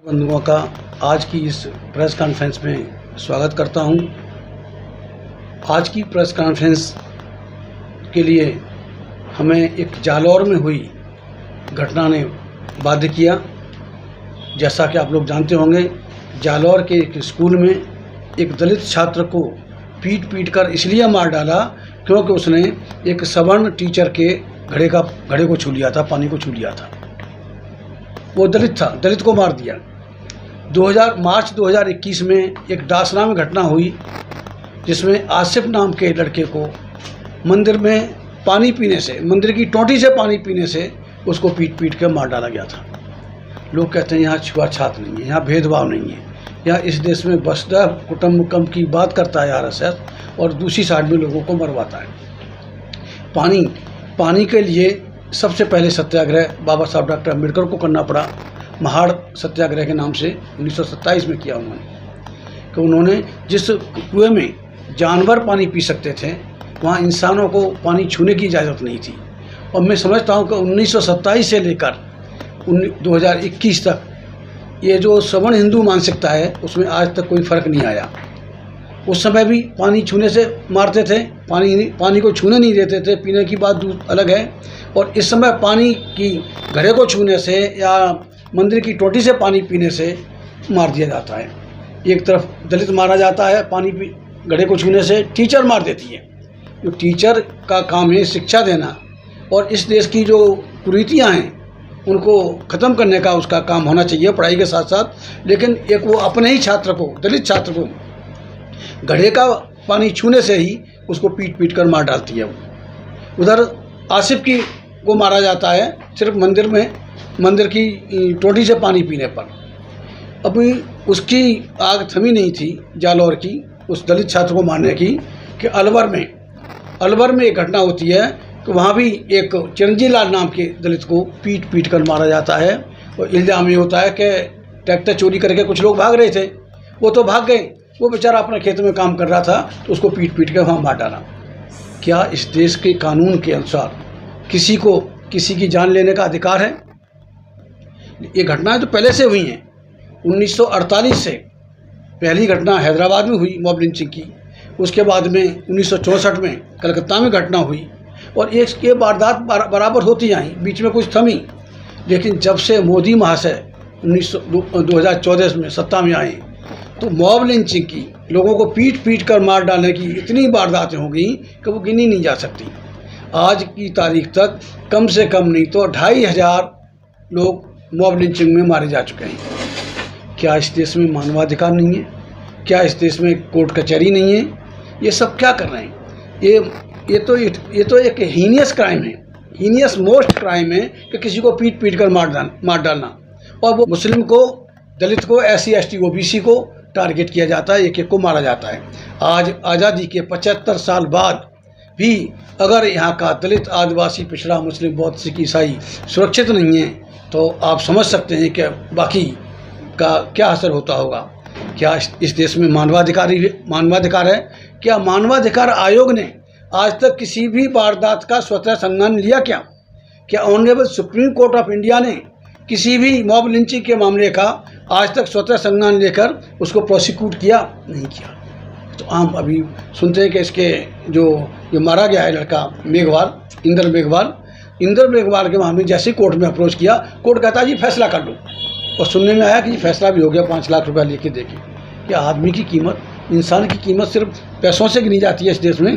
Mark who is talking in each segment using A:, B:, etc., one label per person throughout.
A: बंधुओं का आज की इस प्रेस कॉन्फ्रेंस में स्वागत करता हूं। आज की प्रेस कॉन्फ्रेंस के लिए हमें एक जालौर में हुई घटना ने बाध्य किया। जैसा कि आप लोग जानते होंगे, जालौर के एक स्कूल में एक दलित छात्र को पीट कर इसलिए मार डाला क्योंकि उसने एक सवर्ण टीचर के घड़े को छू लिया था, पानी को छू लिया था। वो दलित था, दलित को मार दिया। मार्च 2021 में एक डासना में घटना हुई जिसमें आसिफ नाम के लड़के को मंदिर में पानी पीने से, मंदिर की टोंटी से पानी पीने से उसको पीट कर मार डाला गया था। लोग कहते हैं यहाँ छुआछूत नहीं है, यहाँ भेदभाव नहीं है, यहाँ इस देश में वसुधैव कुटुंबकम की बात करता है आरएसएस और दूसरी साइड में लोगों को मरवाता है। पानी के लिए सबसे पहले सत्याग्रह बाबा साहब डॉक्टर अम्बेडकर को करना पड़ा। महाड़ सत्याग्रह के नाम से 1927 में किया उन्होंने कि उन्होंने जिस कुएं में जानवर पानी पी सकते थे वहाँ इंसानों को पानी छूने की इजाज़त नहीं थी। और मैं समझता हूँ कि 1927 से लेकर 2021 तक ये जो सवर्ण हिंदू मानसिकता है उसमें आज तक कोई फ़र्क नहीं आया। उस समय भी पानी छूने से मारते थे, पानी को छूने नहीं देते थे, पीने की बात अलग है। और इस समय पानी की घड़े को छूने से या मंदिर की टोटी से पानी पीने से मार दिया जाता है। एक तरफ दलित मारा जाता है घड़े को छूने से, टीचर मार देती है। जो टीचर का काम है शिक्षा देना और इस देश की जो कुरीतियाँ हैं उनको ख़त्म करने का उसका काम होना चाहिए पढ़ाई के साथ साथ। लेकिन एक वो अपने ही छात्र को, दलित छात्र को घड़े का पानी छूने से ही उसको पीट कर मार डालती है। उधर आसिफ को मारा जाता है सिर्फ मंदिर की टोटी से पानी पीने पर। अभी उसकी आग थमी नहीं थी जालौर की, उस दलित छात्र को मारने की, कि अलवर में एक घटना होती है कि वहाँ भी एक चिरंजीव लाल नाम के दलित को पीट कर मारा जाता है। और इल्ज़ाम ये होता है कि ट्रैक्टर चोरी करके कुछ लोग भाग रहे थे, वो तो भाग गए, वो बेचारा अपने खेत में काम कर रहा था तो उसको पीट के वहाँ मार डाला। क्या इस देश के कानून के अनुसार किसी को किसी की जान लेने का अधिकार है? ये घटनाएं तो पहले से हुई हैं। 1948 से पहली घटना हैदराबाद में हुई मॉब लिंचिंग की, उसके बाद में 1964 में कलकत्ता में घटना हुई और ये वारदात बराबर होती आई, बीच में कुछ थमी। लेकिन जब से मोदी महाशय 2014 में सत्ता में आए तो मॉब लिंचिंग की, लोगों को पीट कर मार डालने की इतनी वारदातें हो गई कि वो गिनी नहीं जा सकती। आज की तारीख तक कम से कम नहीं तो 2500 लोग मॉब लिंचिंग में मारे जा चुके हैं। क्या इस देश में मानवाधिकार नहीं है? क्या इस देश में कोर्ट कचहरी नहीं है? ये सब क्या कर रहे हैं? ये तो एक हीनियस क्राइम है, हीनियस मोस्ट क्राइम है कि किसी को पीट कर मार डालना। और वो मुस्लिम को, दलित को, SC ST OBC को टारगेट किया जाता है, एक को मारा जाता है। आज आज़ादी के 75 साल बाद भी अगर यहाँ का दलित, आदिवासी, पिछड़ा, मुस्लिम, बौद्ध, सिख, ईसाई सुरक्षित नहीं है तो आप समझ सकते हैं कि बाकी का क्या असर होता होगा। क्या इस देश में मानवाधिकार है? क्या मानवाधिकार आयोग ने आज तक किसी भी वारदात का स्वतः संज्ञान लिया? क्या honourable supreme court of India ने किसी भी मॉब लिंचिंग के मामले का आज तक स्वतः संज्ञान लेकर उसको प्रोसिक्यूट किया? नहीं किया। तो हम अभी सुनते हैं कि इसके जो मारा गया है लड़का इंद्र मेघवाल के मामले जैसे कोर्ट में अप्रोच किया, कोर्ट कहता है जी फैसला कर लो। और सुनने में आया कि जी फैसला भी हो गया, 5 लाख रुपया लेके देखे। क्या आदमी की कीमत, इंसान की कीमत सिर्फ पैसों से गिनी जाती है इस देश में?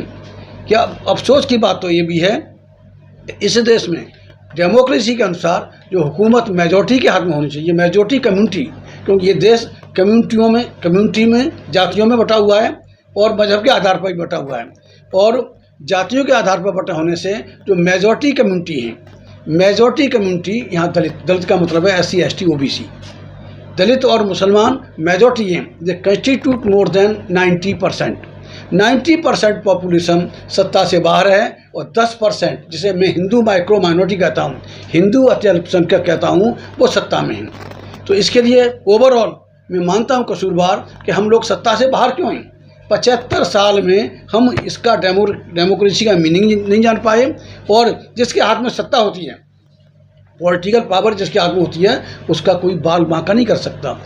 A: क्या अफसोस की बात तो ये भी है इस देश में डेमोक्रेसी के अनुसार जो हुकूमत मेजॉरिटी के हाथ में होनी चाहिए, मेजॉरिटी कम्युनिटी, क्योंकि ये देश कम्युनिटी में जातियों में बटा हुआ है और मजहब के आधार पर भी बटा हुआ है। और जातियों के आधार पर बटा होने से जो मेजॉरिटी कम्युनिटी है, मेजॉरिटी कम्युनिटी यहाँ दलित का मतलब है SC ST OBC, दलित और मुसलमान मेजॉरिटी हैं। दे कंस्टिट्यूट मोर देन 90% पॉपुलेशन सत्ता से बाहर है और 10% जिसे मैं हिंदू माइक्रो माइनॉरिटी कहता हूँ, हिंदू अति अल्पसंख्यक कहता हूँ, वो सत्ता में हैं। तो इसके लिए ओवरऑल मैं मानता हूँ कसूरवार कि हम लोग सत्ता से बाहर क्यों हैं। 75 साल में हम इसका डेमोक्रेसी का मीनिंग नहीं जान पाए। और जिसके हाथ में सत्ता होती है पॉलिटिकल पावर जिसके हाथ में होती है उसका कोई बाल बांका नहीं कर सकता।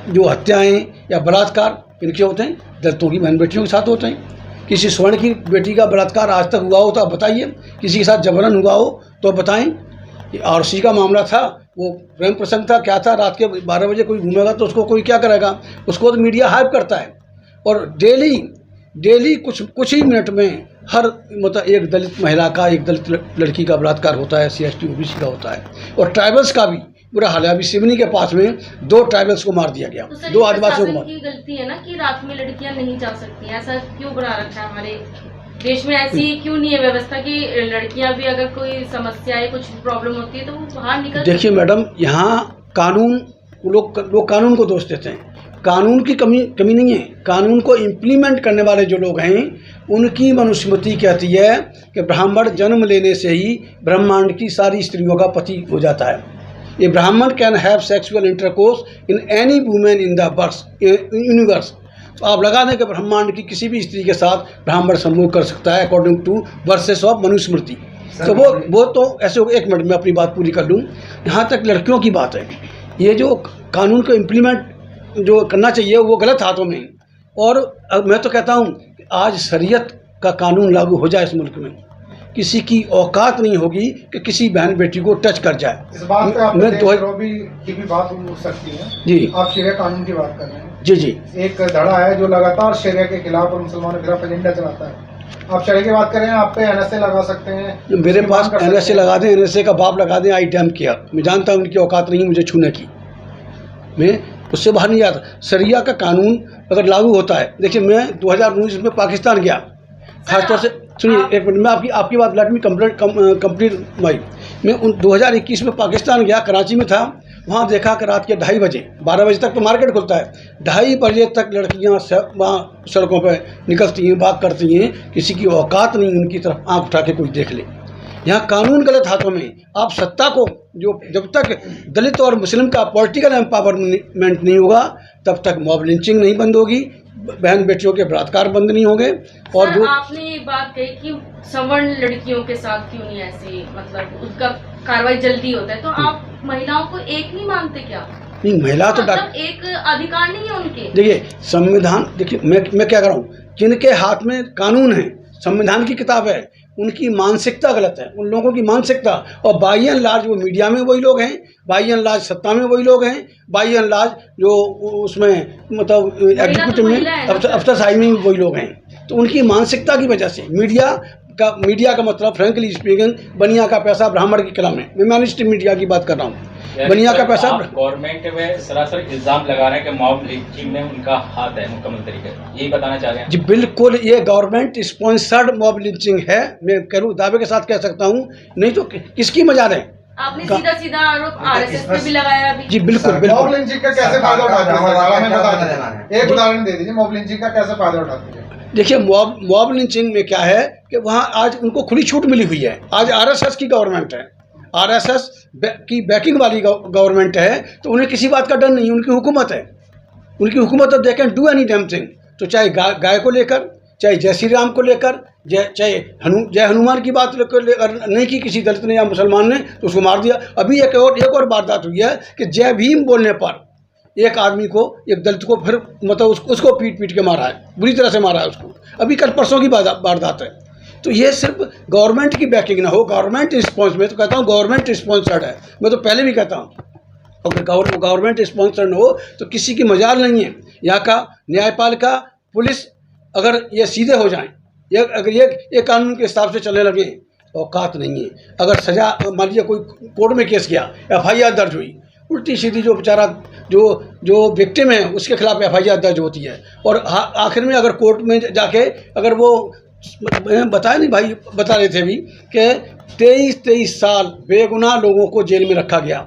A: जो हत्याएं या बलात्कार इनके होते हैं, दलितों की बहन बेटियों के साथ होते हैं। किसी स्वर्ण की बेटी का बलात्कार आज तक हुआ हो तो आप बताइए, किसी के साथ जबरन हुआ हो तो बताएं। आरसी का मामला था, वो प्रेम प्रसंग था, क्या था, रात के 12 बजे कोई घूमेगा तो उसको कोई क्या करेगा, उसको तो मीडिया हाइप करता है। और डेली कुछ ही मिनट में हर मतलब एक दलित महिला का, एक दलित लड़की का बलात्कार होता है, SC ST OBC का होता है। और ट्राइबल्स का भी बुरा हाल है। अभी सिवनी के पास में 2 ट्राइबल्स को मार दिया गया,
B: तो
A: 2 आदिवासियों को मार।
B: की गलती है ना कि रात में लड़कियां नहीं जा सकती, ऐसा क्यों बना रखा है हमारे देश में? ऐसी क्यों नहीं है व्यवस्था कि लड़कियां भी अगर कोई समस्या है, कुछ प्रॉब्लम होती है तो वो बाहर निकल?
A: देखिए मैडम, यहाँ कानून लोग कानून को दोष देते हैं। कानून की कमी नहीं है, कानून को इम्प्लीमेंट करने वाले जो लोग हैं उनकी मनुस्मृति कहती है कि ब्राह्मण जन्म लेने से ही ब्रह्मांड की सारी स्त्रियों का पति हो जाता है। ये ब्राह्मण can have sexual intercourse in any women in the universe. तो आप लगा दें कि ब्रह्मांड की किसी भी स्त्री के साथ ब्राह्मण संभोग कर सकता है according to verses of Manusmriti. तो वो तो ऐसे, एक मिनट में अपनी बात पूरी कर लूँ। यहाँ तक लड़कियों की बात है, ये जो कानून को इम्प्लीमेंट जो करना चाहिए वो गलत हाथों में। और मैं तो कहता हूँ आज शरीयत का कानून लागू हो जाए इस मुल्क में, किसी की औकात नहीं होगी कि किसी बहन बेटी को टच कर जाए।
C: इस बात पे आप की भी बात हो सकती है जी। आप शरिया कानून की बात कर रहे हैं जी। एक धड़ा है जो लगातार शरिया के खिलाफ और मुसलमानों के खिलाफ एजेंडा चलाता है। आप शरिया की बात कर रहे हैं, आप पे NSA लगा सकते हैं।
A: मेरे पास NSA लगा दें, NSA का बाप लगा दें, आई डैम केयर। मैं जानता हूँ उनकी औकात नहीं मुझे छूने की, मैं उससे बाहर नहीं आता। शरिया का कानून अगर लागू होता है, देखिए मैं 2019 में पाकिस्तान गया, खासतौर से सुनिए एक मिनट, मैं आपकी बात लेट मी कंप्लीट माई। मैं 2021 में पाकिस्तान गया, कराची में था। वहाँ देखा कि रात के 2:30 बजे, 12 बजे तक तो मार्केट खुलता है, 2:30 बजे तक लड़कियाँ वहाँ सड़कों पर निकलती हैं, बात करती हैं, किसी की औकात नहीं उनकी तरफ आँख उठा के कोई देख ले। यहाँ कानून गलत हाथों में। आप सत्ता को जब तक दलित और मुस्लिम का पॉलिटिकल एम्पावरमेंट नहीं होगा तब तक मॉब लिंचिंग नहीं बंद होगी, बहन बेटियों के बलात्कार बंद नहीं होंगे। और जो
B: आपने ये बात कही कि सवर्ण लड़कियों के साथ क्यों नहीं ऐसे, मतलब उसका कार्रवाई जल्दी होता है, तो आप महिलाओं को एक नहीं मानते क्या?
A: नहीं, महिला तो
B: मतलब एक अधिकार नहीं है उनके?
A: देखिए संविधान, देखिए मैं क्या कर रहा हूँ, जिनके हाथ में कानून है, संविधान की किताब है, उनकी मानसिकता गलत है, उन लोगों की मानसिकता। और बाई एंड लार्ज वो मीडिया में वही लोग हैं, बाई एंड लार्ज सत्ता में वही लोग हैं, बाई एंड लार्ज जो उसमें मतलब एग्जीक्यूटिव में अफसरशाही में वही लोग हैं। तो उनकी मानसिकता की वजह से मीडिया का मतलब फ्रेंकली स्पीकिंग बनिया का पैसा ब्राह्मण की कलम है। मैं स्ट्रीम मीडिया की बात कर रहा हूँ। बनिया का पैसा
D: गवर्नमेंट में सरासर इल्जाम लगा रहे हैं कि मॉब लिंचिंग में उनका हाथ है मुकम्मल तरीके से, यही बताना चाह रहे हैं जी?
A: बिल्कुल, ये गवर्नमेंट स्पॉन्सर्ड मॉब लिंचिंग है, मैं करूँ दावे के साथ कह सकता हूँ। नहीं तो किसकी मजाल है?
B: आपने सीधा आरोप RSS पे भी लगाया अभी।
A: जी बिल्कुल।
C: मॉब लिंचिंग का कैसे फायदा उठाते हैं? एक उदाहरण दे दीजिए, मॉब लिंचिंग का कैसे फायदा उठाते हैं?
A: देखिए मॉब लिंचिंग में क्या है कि वहाँ आज उनको खुली छूट मिली हुई है। आज RSS की गवर्नमेंट है, RSS की बैकिंग वाली गवर्नमेंट है, तो उन्हें किसी बात का डर नहीं, उनकी हुकूमत है। उनकी हुकूमत they can do any damn thing. तो चाहे गाय को लेकर, चाहे जय श्री राम को लेकर, चाहे जय हनुमान की बात लेकर नहीं की किसी दलित ने या मुसलमान ने, तो उसको मार दिया। अभी एक और वारदात हुई है कि जय भीम बोलने पर एक आदमी को, एक दलित को फिर मतलब उसको पीट के मारा है, बुरी तरह से मारा है उसको। अभी कल परसों की वारदात है। तो ये सिर्फ गवर्नमेंट की बैकिंग ना हो, गवर्नमेंट रिस्पॉन्स, में तो कहता हूँ गवर्नमेंट स्पॉन्सर्ड है। मैं तो पहले भी कहता हूँ, अगर गवर्नमेंट स्पॉन्सर्ड हो तो किसी की मजाल नहीं है। यहाँ का न्यायपालिका, पुलिस अगर ये सीधे हो जाएं, अगर ये कानून के हिसाब से चलने लगे, औकात नहीं है। अगर सजा, मान लीजिए कोई कोर्ट में केस किया, FIR दर्ज हुई, उल्टी सीधी जो बेचारा जो विक्टिम है उसके खिलाफ FIR दर्ज होती है, और आखिर में अगर कोर्ट में जाके अगर वो बताया नहीं भाई, बता रहे थे अभी कि 23 साल बेगुनाह लोगों को जेल में रखा गया।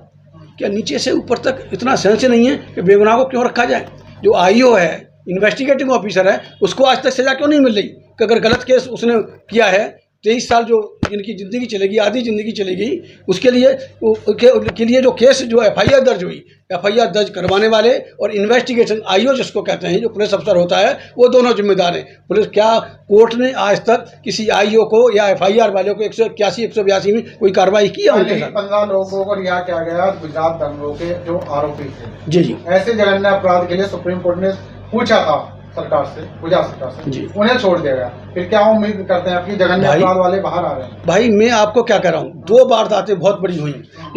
A: क्या नीचे से ऊपर तक इतना सेंस नहीं है कि बेगुनाह को क्यों रखा जाए? जो IO है, इन्वेस्टिगेटिंग ऑफिसर है, उसको आज तक सजा क्यों नहीं मिल रही कि अगर गलत केस उसने किया है 23 साल जो इनकी ज़िंदगी चलेगी, आधी ज़िंदगी चलेगी, उसके लिए जो केस जो FIR दर्ज हुई, FIR दर्ज करवाने वाले और इन्वेस्टिगेशन IO जिसको कहते हैं, जो पुलिस अफसर होता है, वो दोनों जिम्मेदार हैं। पुलिस क्या कोर्ट ने आज तक किसी IO को या FIR वाले को 181 182 में कोई कार्रवाई की है उनके साथ?
C: 15 लोगों को रिहा किया गया गुजरात दंगों के जो आरोपी थे।
A: जी जी।
C: ऐसे जघन्य अपराध के लिए सुप्रीम कोर्ट ने पूछा था सरकार से, गुजरात सरकार से
A: जी,
C: उन्हें छोड़ दिया गया। फिर क्या उम्मीद करते हैं आपकी जघन्य अपराध वाले बाहर आ रहे हैं?
A: भाई मैं आपको क्या कह रहा हूँ, 2 वारदातें बहुत बड़ी हुई।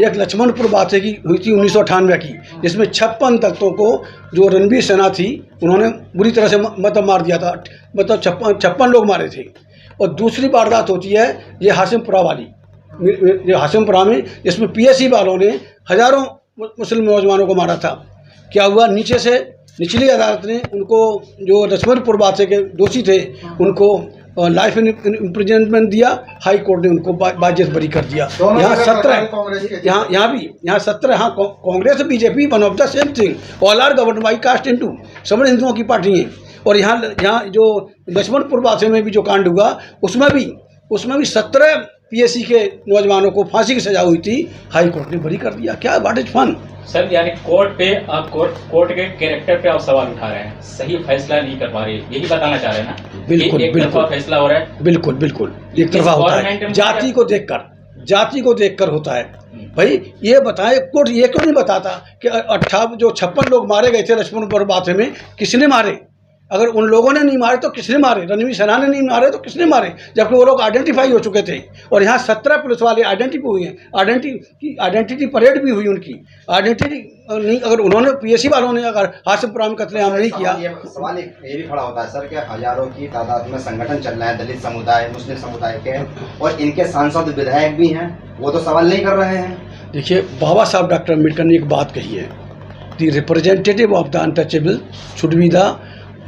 A: एक लक्ष्मणपुर वाक़े की हुई थी 1998 की, जिसमें 56 दलितों को जो रणवीर सेना थी उन्होंने बुरी तरह से मतलब मार दिया था, मतलब 56 लोग मारे थे। और दूसरी वारदात होती है ये हाशिमपुरा वाली, ये हाशिमपुरा में, जिसमें PSC वालों ने हज़ारों मुस्लिम नौजवानों को मारा था। क्या हुआ, नीचे से निचली अदालत ने उनको, जो लक्ष्मणपुर वाक़े के दोषी थे, उनको लाइफ इम्प्रिजनमेंट दिया। हाई कोर्ट ने उनको बाजियत बरी कर दिया। यहाँ 17, यहाँ 17, हाँ Congress BJP one of the same thing, all are govern by caste into, सब हिंदुओं की पार्टी हैं। और यहाँ जो लक्ष्मणपुर वाक़े में भी जो कांड हुआ, उसमें भी 17 PSC के नौजवानों को फांसी की सजा हुई थी, हाई कोर्ट ने बरी कर दिया। क्या व्हाट इज फन?
D: सर यानी कोर्ट के कैरेक्टर पे आप सवाल उठा रहे हैं, सही फैसला नहीं कर पा रहे, यही बताना चाह रहे हैं ना?
A: बिल्कुल,
D: एक तरफा फैसला हो रहा है। बिल्कुल
A: एक तरफा होता है, जाति को देखकर होता है। भाई ये बताएं, कोर्ट ये क्यों नहीं बताता कि 56 लोग मारे गए थे लक्ष्मणपुर वाक़े में, किसने मारे? अगर उन लोगों ने नहीं मारे तो किसने मारे? रणवीर सेना ने नहीं मारे तो किसने मारे? जबकि वो लोग आइडेंटिफाई हो चुके थे। और यहाँ 17 पुलिस वाले आइडेंटिफाई हुए हैं, आइडेंटिटी परेड भी हुई उनकी। आइडेंटिटी नहीं, अगर उन्होंने PSC वालों ने अगर हाशिमपुरा में कत्लेआम नहीं किया।
E: सवाल ये भी खड़ा होता है सर कि हजारों की तादाद में संगठन चल रहे हैं, दलित समुदाय, मुस्लिम समुदाय के, और इनके सांसद विधायक भी हैं, वो तो सवाल नहीं कर रहे हैं। देखिए,
A: बाबा साहब डॉक्टर अम्बेडकर ने एक बात कही है, the representative of the untouchable should be the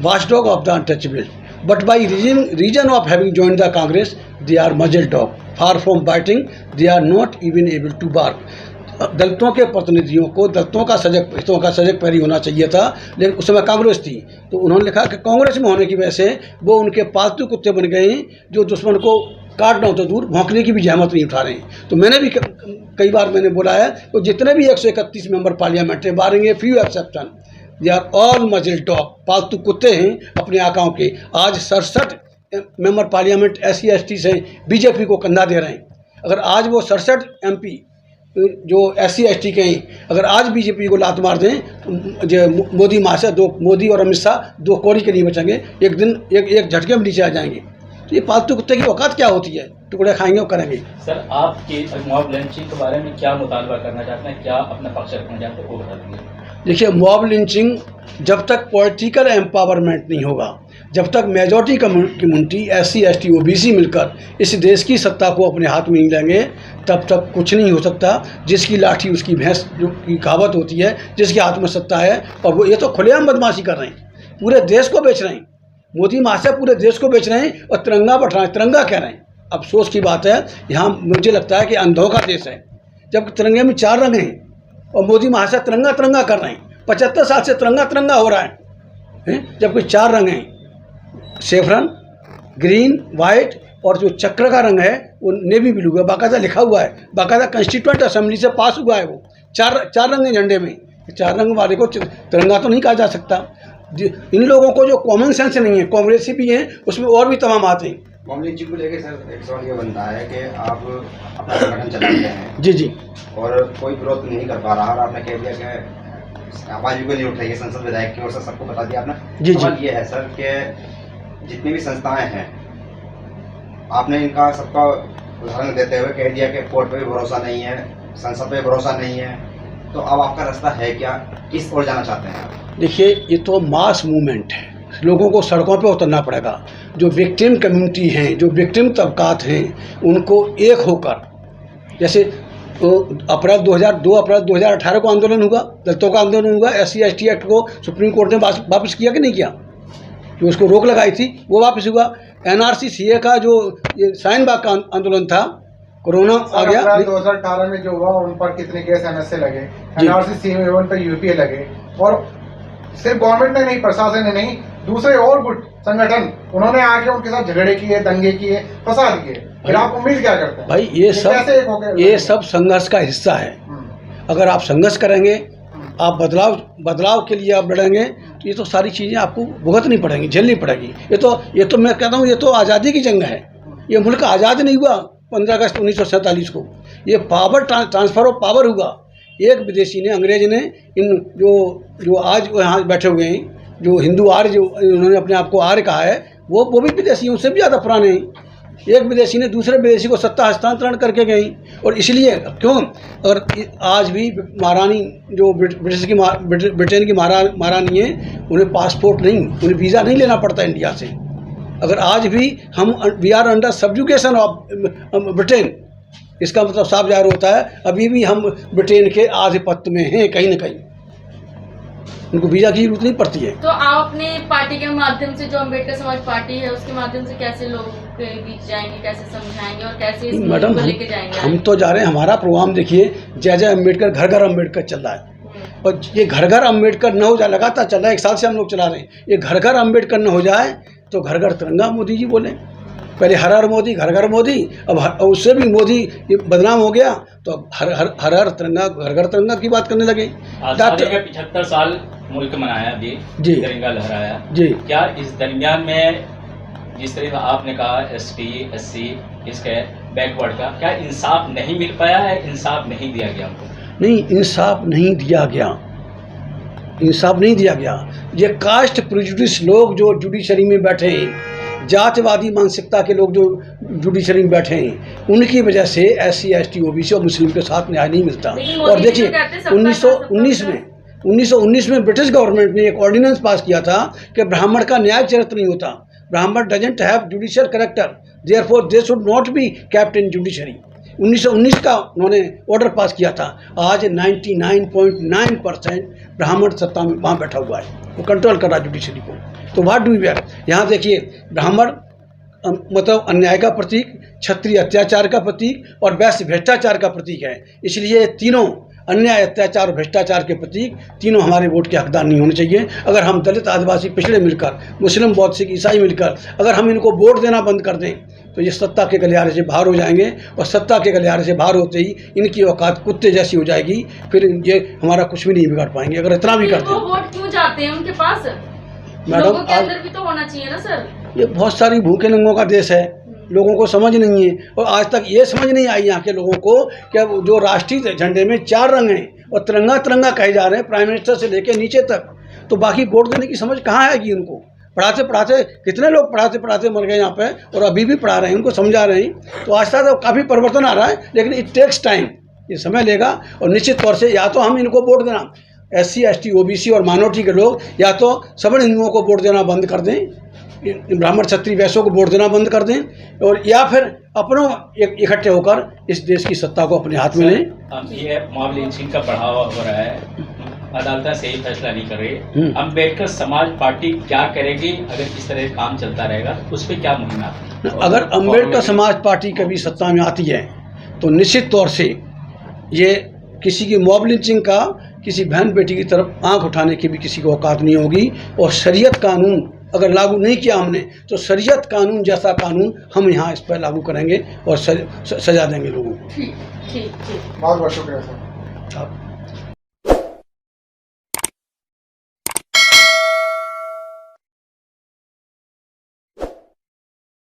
A: watchdog of the untouchable, but by reason of having joined the Congress, they are muzzle dog. Far from biting, they are not even able to bark. दलितों के प्रतिनिधियों को दलितों का सजग पैरी होना चाहिए था, लेकिन उस समय कांग्रेस थी, तो उन्होंने लिखा कि कांग्रेस में होने की वजह से वो उनके पालतू कुत्ते बन गए हैं, जो दुश्मन को काटना हो तो दूर, भौंकने की भी जहमत नहीं उठा रहे हैं। तो मैंने भी कई बार बोला है, तो जितने भी 131 मेंबर पार्लियामेंट है, barring few exception, they are all muzzle dog, पालतू कुत्ते हैं अपने आकाओं के। आज 67 मेंबर पार्लियामेंट SC ST से BJP को कंधा दे रहे हैं। अगर आज वो 67 MP जो SC ST के हैं, अगर आज BJP को लात मार दें, तो जो मोदी मोदी और अमित शाह 2 कौड़ी के नहीं बचेंगे, एक दिन एक झटके में नीचे आ जाएंगे। तो ये पालतू कुत्ते की औकात क्या होती है? टुकड़े खाएंगे और करेंगे।
D: सर आपके मॉब लिंचिंग के बारे में क्या मुतालबा करना चाहते हैं, क्या अपना पक्ष रखना चाहते हैं, वो बता दीजिए।
A: देखिए, मॉब लिंचिंग जब तक पॉलिटिकल एम्पावरमेंट नहीं होगा, जब तक majority community SC ST OBC मिलकर इस देश की सत्ता को अपने हाथ में नहीं लेंगे, तब तक कुछ नहीं हो सकता। जिसकी लाठी उसकी भैंस, जो की कहावत होती है, जिसके हाथ में सत्ता है। और वो ये तो खुलेआम बदमाशी कर रहे हैं, पूरे देश को बेच रहे हैं। मोदी महाशय पूरे देश को बेच रहे हैं और तिरंगा बैठ रहे हैं, तिरंगा कह रहे हैं। अफसोस की बात है, यहाँ मुझे लगता है कि अंधों का देश है, जब तिरंगे में 4 रंग हैं और मोदी महाशय तिरंगा कर रहे हैं। 75 साल से तिरंगा हो रहा है, जबकि 4 रंग हैं, सेफ्रन, ग्रीन, वाइट, और जो चक्र का रंग है वो नेवी ब्लू है। बाकायदा लिखा हुआ है, बाकायदा कॉन्स्टिट्यूएंट असेंबली से पास हुआ है वो। 4 रंग हैं झंडे में, 4 रंग वाले को तिरंगा तो नहीं कहा जा सकता। इन लोगों को जो कॉमन सेंस नहीं है, कांग्रेसी भी हैं, उसमें और भी तमाम आते हैं।
E: मामले जी को लेके सर एक सवाल ये बनता है कि आप अपना संगठन चलाते हैं
A: जी, और
E: कोई विरोध नहीं कर पा रहा, और आपने कह दिया कि आवाज भी नहीं उठ रही है संसद विधायक की ओर से, सबको बता दिया आपने। सवाल ये है सर कि जितनी भी संस्थाएं हैं, आपने इनका सबका उदाहरण देते हुए कह दिया कि कोर्ट पे भी भरोसा नहीं है, संसद पे भरोसा नहीं है, तो अब आपका रास्ता है क्या, किस ओर जाना चाहते हैं आप?
A: देखिए, ये तो मास मूवमेंट है, लोगों को सड़कों पे उतरना पड़ेगा। जो विक्टिम कम्युनिटी हैं, जो विक्टिम तबकात हैं, उनको एक होकर, जैसे अप्रैल 2018 को आंदोलन हुआ, दलितों का आंदोलन हुआ, SC ST एक्ट को सुप्रीम कोर्ट ने वापस किया कि नहीं किया? जो उसको रोक लगाई थी वो वापस हुआ। NRC CA का जो शाहीन बाग का आंदोलन था, कोरोना आ गया।
C: 2018 में जो हुआ, उन पर कितने केस MSA लगे, NRC CA पर UPA लगे, और सिर्फ गवर्नमेंट ने नहीं, प्रशासन ने नहीं, दूसरे और गुट संगठन, उन्होंने आके उनके साथ झगड़े किए, दंगे किए, फसाद किए। फिर आप उम्मीद क्या करते हैं?
A: भाई ये
C: कैसे एक हो गया?
A: ये सब संघर्ष का हिस्सा है। अगर आप संघर्ष करेंगे, आप बदलाव के लिए आप लड़ेंगे, तो ये तो सारी चीज़ें आपको भुगतनी पड़ेंगी, झेलनी पड़ेगी। ये तो मैं कहता हूँ, ये तो आज़ादी की जंग है। ये मुल्क आज़ाद नहीं हुआ 15 अगस्त 1947 को। ये पावर ट्रांसफ़र ऑफ पावर हुआ। एक विदेशी ने, अंग्रेज ने, इन जो आज यहाँ बैठे हुए हैं, जो हिंदू आर्य, जो उन्होंने अपने आप को आर्य कहा है, वो भी विदेशी, उनसे भी ज़्यादा पुराने हैं। एक विदेशी ने दूसरे विदेशी को सत्ता हस्तांतरण करके गई। और इसलिए क्यों, अगर आज भी महारानी जो ब्रिटेन की महारानी है, उन्हें पासपोर्ट नहीं, उन्हें वीज़ा नहीं लेना पड़ता इंडिया से। अगर आज भी हम we are under subjugation of Britain, इसका मतलब साफ जाहिर होता है अभी भी हम ब्रिटेन के आधिपत्य में हैं कहीं ना कहीं। उनको वीज़ा की जरूरत नहीं पड़ती है।
B: तो आप अपने पार्टी के माध्यम से, जो अम्बेडकर समाज पार्टी है, उसके माध्यम से कैसे लोगों के बीच जाएंगे, कैसे समझाएंगे और कैसे इस
A: मैडम
B: को लेके जाएंगे?
A: हम तो जा रहे हैं, हमारा प्रोग्राम देखिए, जय जय अम्बेडकर, घर घर अम्बेडकर चल रहा है। और ये घर घर अम्बेडकर न हो जाए, लगातार चल रहा है, 1 साल से हम लोग चला रहे हैं। ये घर घर अम्बेडकर न हो जाए तो घर घर तिरंगा मोदी जी बोले। पहले हर हर मोदी, घर घर मोदी, अब उससे भी मोदी ये बदनाम हो गया, तो अब हर हर तिरंगा, घर घर तिरंगा की बात करने लगे।
D: आज़ादी के 75 साल मुल्क मनाया जी, तिरंगा लहराया
A: जी।
D: क्या इस दरमियान में जिस तरह आपने कहा ST SC इसके बैकवर्ड का, क्या इंसाफ नहीं मिल पाया है, इंसाफ नहीं दिया गया हमको?
A: नहीं, इंसाफ नहीं दिया गया, इंसाफ नहीं दिया गया। ये कास्ट प्रिजुडिस लोग जो जुडिशरी में बैठे हैं, जातिवादी मानसिकता के लोग जो जुडिशरी में बैठे हैं, उनकी वजह से SC ST OBC और मुस्लिम के साथ न्याय नहीं मिलता। और देखिए 1919 में ब्रिटिश गवर्नमेंट ने एक ऑर्डिनेंस पास किया था कि ब्राह्मण का न्याय चरित्र नहीं होता, ब्राह्मण doesn't have judicial character, therefore they should not be kept in judiciary. 1919 का उन्होंने ऑर्डर पास किया था। आज 99.9% ब्राह्मण सत्ता में वहाँ बैठा हुआ है, वो कंट्रोल कर रहा है जुडिशरी को। तो व्हाट डू वी वेयर, यहाँ देखिए, ब्राह्मण मतलब अन्याय का प्रतीक, क्षत्रिय अत्याचार का प्रतीक और वैश्य भ्रष्टाचार का प्रतीक है। इसलिए तीनों अन्याय, अत्याचार और भ्रष्टाचार के प्रतीक तीनों हमारे वोट के हकदार नहीं होने चाहिए। अगर हम दलित, आदिवासी, पिछड़े मिलकर, मुस्लिम, बौद्ध, सिख, ईसाई मिलकर अगर हम इनको वोट देना बंद कर दें, तो ये सत्ता के गलियारे से बाहर हो जाएंगे। और सत्ता के गलियारे से बाहर होते ही इनकी औकात कुत्ते जैसी हो जाएगी, फिर ये हमारा कुछ भी नहीं बिगाड़ पाएंगे। अगर इतना भी करते हैं,
B: वोट क्यों जाते हैं उनके पास?
A: मैडम,
B: लोगों के अंदर भी तो होना चाहिए ना सर।
A: ये बहुत सारी भूखे नंगों का देश है, लोगों को समझ नहीं है। और आज तक ये समझ नहीं आई यहाँ के लोगों को कि जो राष्ट्रीय झंडे में 4 रंग हैं और तिरंगा तिरंगा कहे जा रहे हैं, प्राइम मिनिस्टर से लेकर नीचे तक, तो बाकी वोट देने की समझ कहाँ आएगी उनको? पढ़ाते पढ़ाते कितने लोग पढ़ाते पढ़ाते मर गए यहाँ पे, और अभी भी पढ़ा रहे हैं, उनको समझा रहे हैं। तो आस्ता आस्ता काफ़ी परिवर्तन आ रहा है, लेकिन इट टेक्स टाइम, ये समय लेगा। और निश्चित तौर से या तो हम इनको वोट देना, SC ST OBC और माइनॉरिटी के लोग, या तो सवर्ण हिंदुओं को वोट देना बंद कर दें, ब्राह्मण क्षत्रिय वैश्यों को वोट देना बंद कर दें, और या फिर अपनों इकट्ठे होकर इस देश की सत्ता को अपने हाथ में लें।
D: ये मॉब लिंचिंग का बढ़ावा हो रहा है, अदालत सही फैसला नहीं कर रही। अम्बेडकर समाज पार्टी क्या करेगी अगर इस तरह काम चलता रहेगा? उस पर क्या मुहिम?
A: अगर अम्बेडकर समाज पार्टी कभी सत्ता में आती है तो निश्चित तौर से ये किसी की मॉब लिंचिंग का, किसी बहन बेटी की तरफ आंख उठाने की भी किसी को औकात नहीं होगी। और शरीयत कानून अगर लागू नहीं किया हमने, तो शरीयत कानून जैसा कानून हम यहाँ इस पर लागू करेंगे और सजा देंगे लोगों को।
B: ठीक ठीक।
C: बहुत बहुत शुक्रिया सर।